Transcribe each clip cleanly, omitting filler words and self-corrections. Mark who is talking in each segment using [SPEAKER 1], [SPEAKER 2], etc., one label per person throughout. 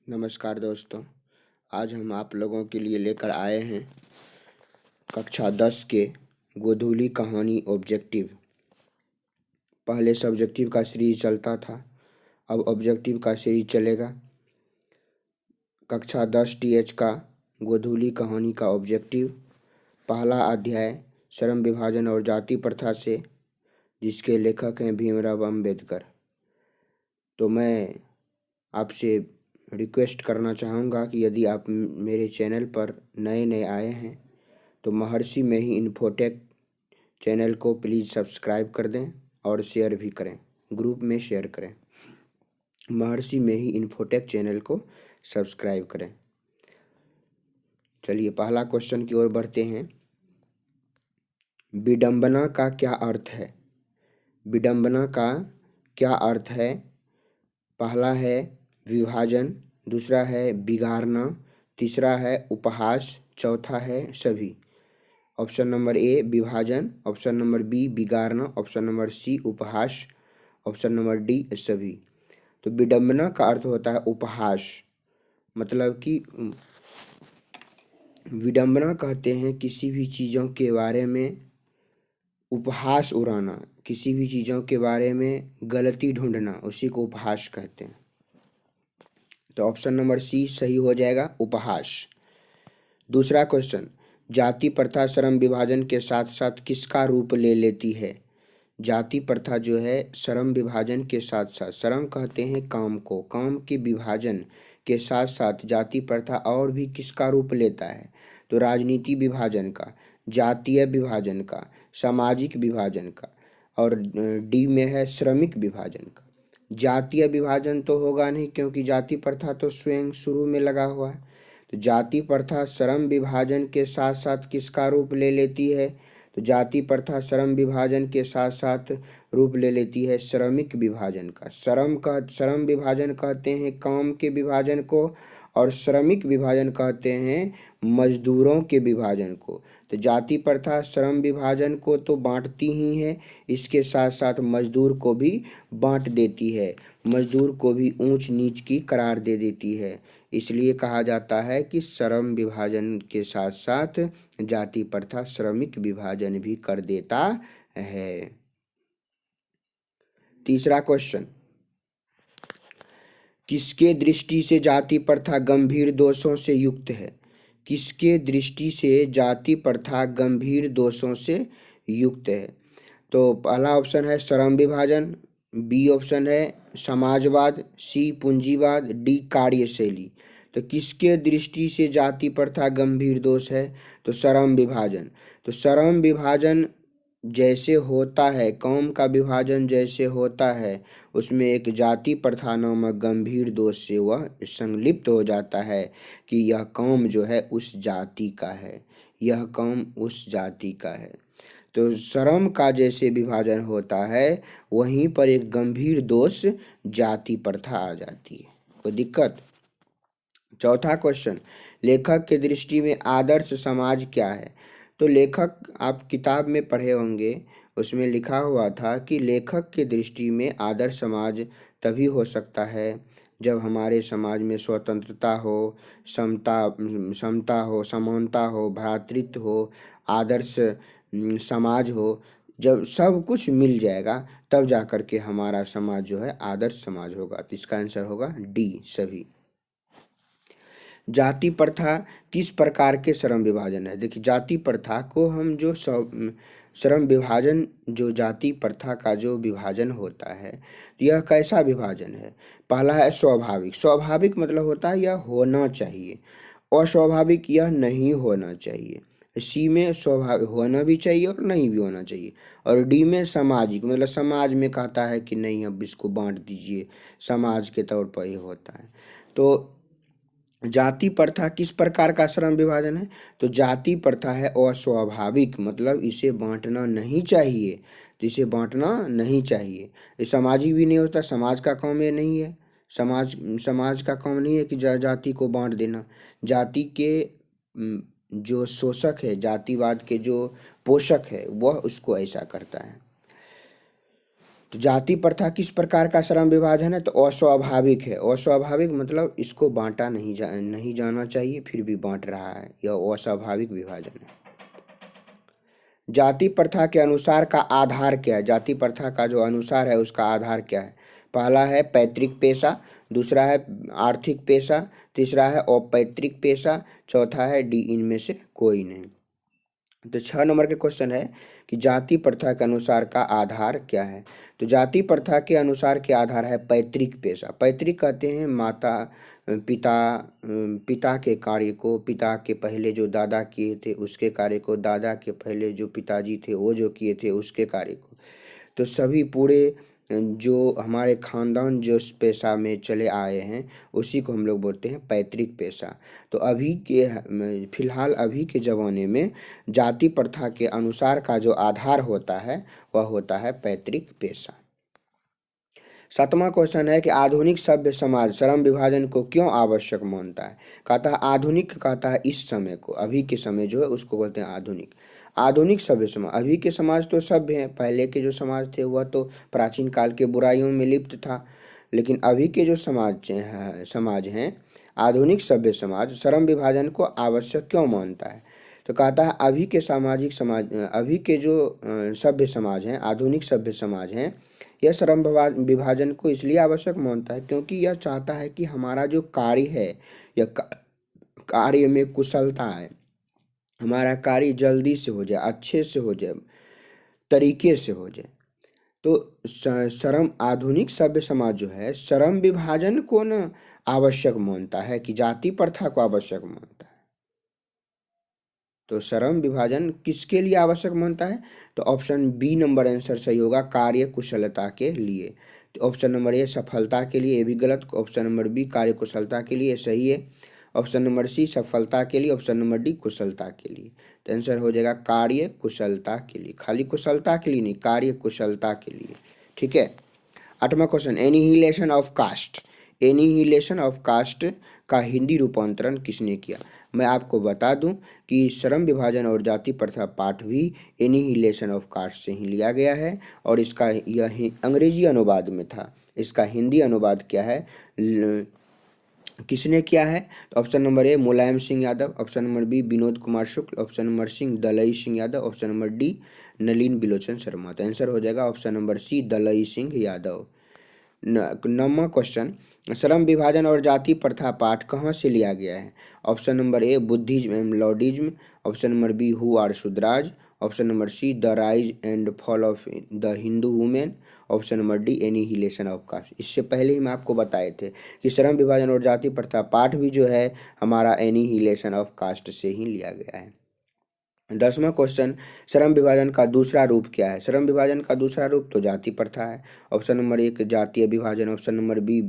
[SPEAKER 1] नमस्कार दोस्तों। आज हम आप लोगों के लिए लेकर आए हैं कक्षा 10 के गोधूली कहानी ऑब्जेक्टिव। पहले सब्जेक्टिव का सीरीज चलता था, अब ऑब्जेक्टिव का सीरीज चलेगा। कक्षा 10 TH का गोधूली कहानी का ऑब्जेक्टिव, पहला अध्याय श्रम विभाजन और जाति प्रथा से, जिसके लेखक हैं भीमराव अम्बेडकर। तो मैं आपसे रिक्वेस्ट करना चाहूँगा कि यदि आप मेरे चैनल पर नए आए हैं तो महर्षि में ही इन्फोटेक चैनल को प्लीज़ सब्सक्राइब कर दें और शेयर भी करें, ग्रुप में शेयर करें। महर्षि में ही इन्फोटेक चैनल को सब्सक्राइब करें। चलिए पहला क्वेश्चन की ओर बढ़ते हैं। विडंबना का क्या अर्थ है? विडंबना का क्या अर्थ है? पहला है विभाजन, दूसरा है बिगाड़ना, तीसरा है उपहास, चौथा है सभी। ऑप्शन नंबर ए विभाजन, ऑप्शन नंबर बी बिगाड़ना, ऑप्शन नंबर सी उपहास, ऑप्शन नंबर डी सभी। तो विडंबना का अर्थ होता है उपहास, मतलब कि विडंबना कहते हैं किसी भी चीज़ों के बारे में उपहास उड़ाना, किसी भी चीज़ों के बारे में गलती ढूंढना, उसी को उपहास कहते हैं। तो ऑप्शन नंबर सी सही हो जाएगा, उपहास। दूसरा क्वेश्चन, जाति प्रथा श्रम विभाजन के साथ साथ किसका रूप ले लेती है? जाति प्रथा जो है श्रम विभाजन के साथ साथ, श्रम कहते हैं काम को, काम के विभाजन के साथ साथ जाति प्रथा और भी किसका रूप लेता है? तो राजनीति विभाजन का, जातीय विभाजन का, सामाजिक विभाजन का, और डी में है श्रमिक विभाजन का। जातीय विभाजन तो होगा नहीं, क्योंकि जाति प्रथा तो स्वयं शुरू में लगा हुआ है। तो जाति प्रथा श्रम विभाजन के साथ साथ किसका रूप ले लेती है? तो जाति प्रथा श्रम विभाजन के साथ साथ रूप ले लेती है श्रमिक विभाजन का। श्रम विभाजन कहते हैं काम के विभाजन को, और श्रमिक विभाजन कहते हैं मजदूरों के विभाजन को। तो जाति प्रथा श्रम विभाजन को तो बांटती ही है, इसके साथ साथ मजदूर को भी बांट देती है, मजदूर को भी ऊंच नीच की करार दे देती है। इसलिए कहा जाता है कि श्रम विभाजन के साथ साथ जाति प्रथा श्रमिक विभाजन भी कर देता है। तीसरा क्वेश्चन, किसके दृष्टि से जाति प्रथा गंभीर दोषों से युक्त है? किसके दृष्टि से जाति प्रथा गंभीर दोषों से युक्त है? तो पहला ऑप्शन है श्रम विभाजन, बी ऑप्शन है समाजवाद, सी पूंजीवाद, डी कार्यशैली। तो किसके दृष्टि से जाति प्रथा गंभीर दोष है? तो श्रम विभाजन। तो श्रम विभाजन जैसे होता है, काम का विभाजन जैसे होता है, उसमें एक जाति प्रथा नामक गंभीर दोष से वह संलिप्त हो जाता है कि यह काम जो है उस जाति का है, यह काम उस जाति का है। तो श्रम का जैसे विभाजन होता है, वहीं पर एक गंभीर दोष जाति प्रथा आ जाती है। कोई दिक्कत? चौथा क्वेश्चन, लेखक के दृष्टि में आदर्श समाज क्या है? तो लेखक, आप किताब में पढ़े होंगे, उसमें लिखा हुआ था कि लेखक के दृष्टि में आदर्श समाज तभी हो सकता है जब हमारे समाज में स्वतंत्रता हो, समता हो, समानता हो, भ्रातृत्व हो, आदर्श समाज हो। जब सब कुछ मिल जाएगा तब जा कर के हमारा समाज जो है आदर्श समाज होगा। तो इसका आंसर होगा डी सभी। जाति प्रथा किस प्रकार के श्रम विभाजन है? देखिए, जाति प्रथा को हम जो श्रम विभाजन, जो जाति प्रथा का जो विभाजन होता है, यह कैसा विभाजन है? पहला है स्वाभाविक। स्वाभाविक मतलब होता है यह होना चाहिए, अस्वाभाविक यह नहीं होना चाहिए। सी में स्वाभाविक होना भी चाहिए और नहीं भी होना चाहिए। और डी में सामाजिक, मतलब समाज में कहता है कि नहीं अब इसको बांट दीजिए, समाज के तौर पर ये होता है। तो जाति प्रथा किस प्रकार का श्रम विभाजन है? तो जाति प्रथा है अस्वाभाविक, मतलब इसे बांटना नहीं चाहिए, तो इसे बांटना नहीं चाहिए। ये सामाजिक भी नहीं होता, समाज का काम ये नहीं है, समाज का काम नहीं है कि जाति को बांट देना। जाति के जो शोषक है, जातिवाद के जो पोषक है, वह उसको ऐसा करता है। तो जाति प्रथा किस प्रकार का श्रम विभाजन है? तो अस्वाभाविक है। अस्वाभाविक मतलब इसको बांटा नहीं जाना चाहिए, फिर भी बांट रहा है, यह अस्वाभाविक विभाजन है। जाति प्रथा के अनुसार का आधार क्या है? जाति प्रथा का जो अनुसार है उसका आधार क्या है? पहला है पैतृक पेशा, दूसरा है आर्थिक पेशा, तीसरा है अपैतृक पेशा, चौथा है डी, इनमें से कोई नहीं। तो 6 नंबर के क्वेश्चन है कि जाति प्रथा के अनुसार का आधार क्या है? तो जाति प्रथा के अनुसार के आधार है पैतृक पेशा। पैतृक कहते हैं माता पिता पिता के कार्य को, पिता के पहले जो दादा किए थे उसके कार्य को, दादा के पहले जो पिताजी थे वो जो किए थे उसके कार्य को। तो सभी पूरे जो हमारे खानदान जो इस पेशा में चले आए हैं उसी को हम लोग बोलते हैं पैतृक पेशा। तो अभी के फिलहाल अभी के ज़माने में जाति प्रथा के अनुसार का जो आधार होता है वह होता है पैतृक पेशा। 7वां क्वेश्चन है कि आधुनिक सभ्य समाज श्रम विभाजन को क्यों आवश्यक मानता है? कहता है आधुनिक, कहता है इस समय को, अभी के समय जो है उसको बोलते हैं आधुनिक। आधुनिक सभ्य समाज, अभी के समाज तो सभ्य हैं, पहले के जो समाज थे वह तो प्राचीन काल के बुराइयों में लिप्त था। लेकिन अभी के जो समाज हैं आधुनिक सभ्य समाज श्रम विभाजन को आवश्यक क्यों मानता है? तो कहता है अभी के अभी के जो सभ्य समाज हैं, आधुनिक सभ्य समाज हैं, यह श्रम विभाजन को इसलिए आवश्यक मानता है क्योंकि यह चाहता है कि हमारा जो कार्य है या कार्य में कुशलता है, हमारा कार्य जल्दी से हो जाए, अच्छे से हो जाए, तरीके से हो जाए। तो श्रम आधुनिक सभ्य समाज जो है श्रम विभाजन को न आवश्यक मानता है कि जाति प्रथा को आवश्यक मानता है। तो श्रम विभाजन किसके लिए आवश्यक मानता है? तो ऑप्शन बी नंबर आंसर सही होगा, कार्य कुशलता के लिए। तो ऑप्शन नंबर ए सफलता के लिए, ये भी गलत। ऑप्शन नंबर बी कार्य कुशलता के लिए सही है। ऑप्शन नंबर सी सफलता के लिए, ऑप्शन नंबर डी कुशलता के लिए। तो आंसर हो जाएगा कार्य कुशलता के लिए, खाली कुशलता के लिए नहीं, कार्य कुशलता के लिए। ठीक है। 8वां question, annihilation of caste. Annihilation of caste का हिंदी रूपांतरण किसने किया? मैं आपको बता दूं कि श्रम विभाजन और जाति प्रथा पाठ भी एनिहिलेशन ऑफ कास्ट से ही लिया गया है और इसका यह अंग्रेजी अनुवाद में था। इसका हिंदी अनुवाद क्या है, किसने किया है? तो option number A Mulayam Singh Yadav, option number B Vinod Kumar Shukla, option number C Dalai Singh Yadav, option number D Nalin Bilochan Sharma. तो आंसर हो जाएगा option number C Dalai Singh Yadav. 9वां क्वेश्चन, श्रम विभाजन और जाति प्रथा पाठ कहाँ से लिया गया है? Option number A Buddhism and lordism, option number B who are Shudras, option number C the rise and fall of the Hindu women, option number D annihilation of caste. इससे पहले ही मैं आपको बताए थे कि श्रम विभाजन और जाति प्रथा पाठ भी जो है हमारा एनिहिलेशन ऑफ कास्ट से ही लिया गया है। 10वां क्वेश्चन, श्रम विभाजन का दूसरा रूप क्या है? श्रम विभाजन का दूसरा रूप तो जाति प्रथा है। ऑप्शन नंबर एक जातीय विभाजन, ऑप्शन नंबर बी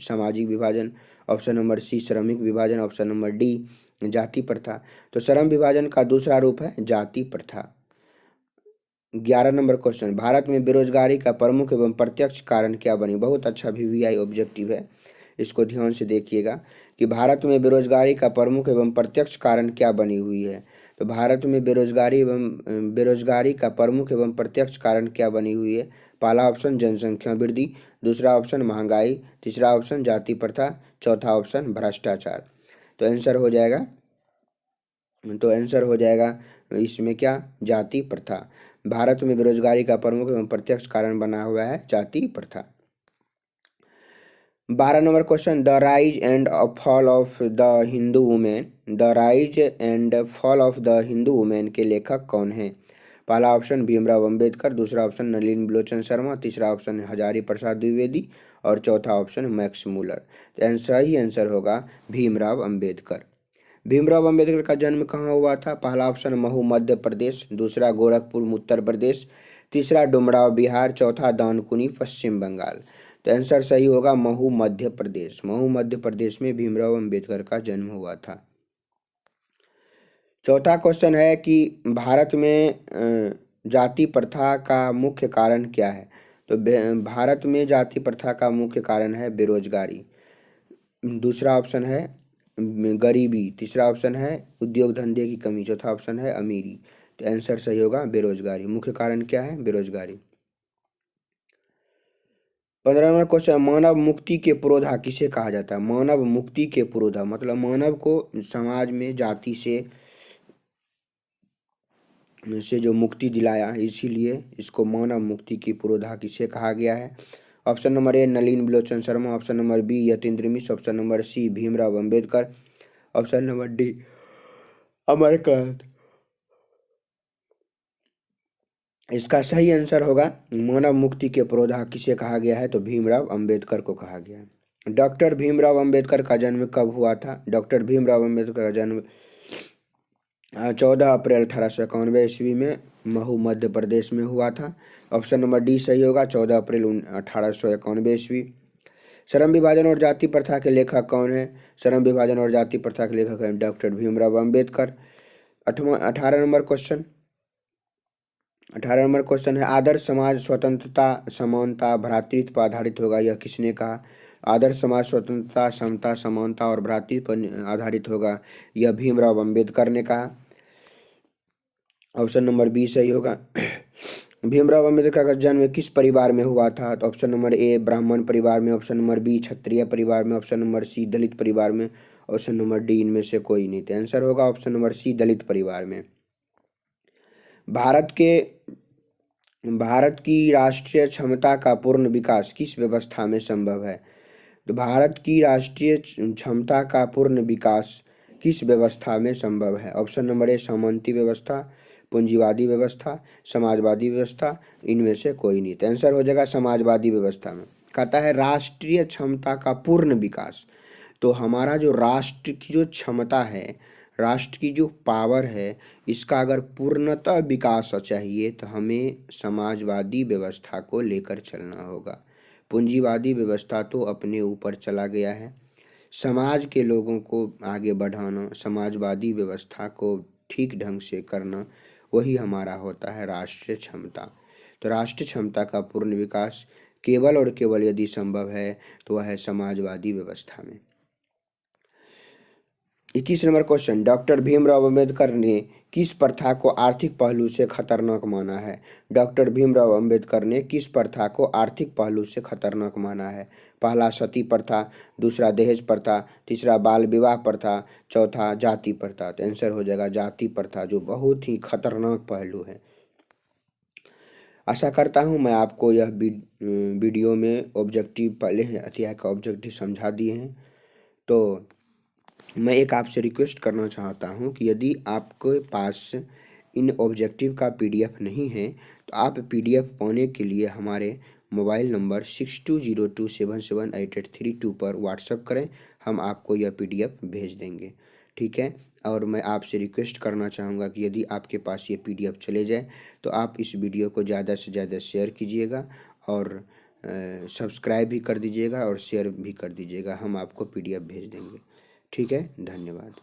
[SPEAKER 1] सामाजिक विभाजन, ऑप्शन नंबर सी श्रमिक विभाजन, ऑप्शन नंबर डी जाति प्रथा। तो श्रम विभाजन का दूसरा रूप है जाति प्रथा। 11 नंबर क्वेश्चन, भारत में बेरोजगारी का प्रमुख एवं प्रत्यक्ष कारण क्या बनी? बहुत अच्छा वीवीआई ऑब्जेक्टिव है, इसको ध्यान से देखिएगा कि भारत में बेरोजगारी का प्रमुख एवं प्रत्यक्ष कारण क्या बनी हुई है। तो भारत में बेरोजगारी का प्रमुख एवं प्रत्यक्ष कारण क्या बनी हुई है? पहला ऑप्शन जनसंख्या वृद्धि, दूसरा ऑप्शन महंगाई, तीसरा ऑप्शन जाति प्रथा, चौथा ऑप्शन भ्रष्टाचार। तो आंसर हो जाएगा इसमें क्या, जाति प्रथा। भारत में बेरोजगारी का प्रमुख एवं प्रत्यक्ष कारण बना हुआ है जाति प्रथा। 12 number question, the rise and fall of the Hindu women. The rise and fall of the Hindu women के लेखक कौन हैं? पहला ऑप्शन भीमराव अंबेडकर, दूसरा ऑप्शन नलिन बिलोचन शर्मा, तीसरा ऑप्शन हजारी प्रसाद द्विवेदी और चौथा ऑप्शन मैक्स मूलर। तो सही आंसर होगा भीमराव अंबेडकर। भीमराव अंबेडकर का जन्म कहाँ हुआ था? पहला ऑप्शन महू मध्य प्रदेश, दूसरा गोरखपुर उत्तर प्रदेश, तीसरा डुमराव बिहार, चौथा दानकुनी पश्चिम बंगाल। तो आंसर सही होगा महू मध्य प्रदेश। महू मध्य प्रदेश में भीमराव अंबेडकर का जन्म हुआ था। चौथा क्वेश्चन है कि भारत में जाति प्रथा का मुख्य कारण क्या है? तो भारत में जाति प्रथा का मुख्य कारण है बेरोजगारी, दूसरा ऑप्शन है गरीबी, तीसरा ऑप्शन है उद्योग धंधे की कमी, चौथा ऑप्शन है अमीरी। तो आंसर सही होगा बेरोजगारी। मुख्य कारण क्या है? बेरोजगारी। 15 नंबर क्वेश्चन, मानव मुक्ति के पुरोधा किसे कहा जाता है? मानव मुक्ति के पुरोधा मतलब मानव को समाज में जाति से जो मुक्ति दिलाया, इसीलिए इसको मानव मुक्ति की पुरोधा किसे कहा गया है? Option number A Nalin Bilochan Sharma, option number B Yatindra Mishra, option number C Bhimrao Ambedkar, option number D Amarkant. इसका सही आंसर होगा मानव मुक्ति के पुरोधा किसे कहा गया है? तो भीमराव अंबेडकर को कहा गया है। डॉक्टर भीमराव अंबेडकर का जन्म कब हुआ था? डॉक्टर भीमराव अंबेडकर का जन्म 14 अप्रैल 1891 ईस्वी में महू मध्य प्रदेश में हुआ था। ऑप्शन नंबर डी सही होगा, 14 अप्रैल 1891 ईस्वी। श्रम विभाजन और जाति प्रथा के लेखक कौन है? श्रम विभाजन और जाति प्रथा के लेखक हैं doctor Bhimrao Ambedkar. 18 number question, 18 number question है, आदर्श समाज स्वतंत्रता समानता भ्रातृत्व पर आधारित होगा, यह किसने कहा? आदर्श समाज स्वतंत्रता समता समानता और भ्रातृत्व पर आधारित होगा, यह भीमराव अंबेडकर ने कहा। ऑप्शन नंबर बी सही होगा। भीमराव अंबेडकर का जन्म किस परिवार में हुआ था? तो ऑप्शन नंबर ए ब्राह्मण परिवार में, ऑप्शन नंबर बी क्षत्रिय परिवार में, ऑप्शन नंबर सी दलित परिवार में, ऑप्शन नंबर डी इनमें से कोई नहीं। तो आंसर होगा ऑप्शन नंबर सी दलित परिवार में। भारत की राष्ट्रीय क्षमता का पूर्ण विकास किस व्यवस्था में संभव है? तो भारत की राष्ट्रीय क्षमता का पूर्ण विकास किस व्यवस्था में संभव है? ऑप्शन नंबर ए सामंती व्यवस्था, पूंजीवादी व्यवस्था, समाजवादी व्यवस्था, इनमें से कोई नहीं। तो आंसर हो जाएगा समाजवादी व्यवस्था में। कहता है राष्ट्रीय क्षमता का पूर्ण विकास, तो हमारा जो राष्ट्र की जो क्षमता है, राष्ट्र की जो पावर है, इसका अगर पूर्णतः विकास चाहिए तो हमें समाजवादी व्यवस्था को लेकर चलना होगा। पूंजीवादी व्यवस्था तो अपने ऊपर चला गया है। समाज के लोगों को आगे बढ़ाना, समाजवादी व्यवस्था को ठीक ढंग से करना, वही हमारा होता है राष्ट्रीय क्षमता। तो राष्ट्रीय क्षमता का पूर्ण विकास केवल और केवल यदि संभव है तो वह है समाजवादी व्यवस्था में। 21 number question, doctor Bhimrao Ambedkar ने किस प्रथा को आर्थिक पहलू से खतरनाक माना है? डॉक्टर भीमराव अंबेडकर ने किस प्रथा को आर्थिक पहलू से खतरनाक माना है? पहला सती प्रथा, दूसरा दहेज प्रथा, तीसरा बाल विवाह प्रथा, चौथा जाति प्रथा। तो आंसर हो जाएगा जाति प्रथा, जो बहुत ही खतरनाक पहलू है। आशा करता हूँ मैं आपको यह वीडियो में ऑब्जेक्टिव, पहले अध्याय का ऑब्जेक्टिव समझा दिए हैं। तो मैं एक आपसे रिक्वेस्ट करना चाहता हूँ कि यदि आपके पास इन ऑब्जेक्टिव का PDF नहीं है तो आप PDF पाने के लिए हमारे मोबाइल नंबर 6202778832 पर व्हाट्सएप करें, हम आपको यह PDF भेज देंगे। ठीक है, और मैं आपसे रिक्वेस्ट करना चाहूँगा कि यदि आपके पास ये PDF चले जाए तो आप इस वीडियो को ज़्यादा से ज़्यादा शेयर कीजिएगा और सब्सक्राइब भी कर दीजिएगा और शेयर भी कर दीजिएगा, हम आपको PDF भेज देंगे। ठीक है, धन्यवाद।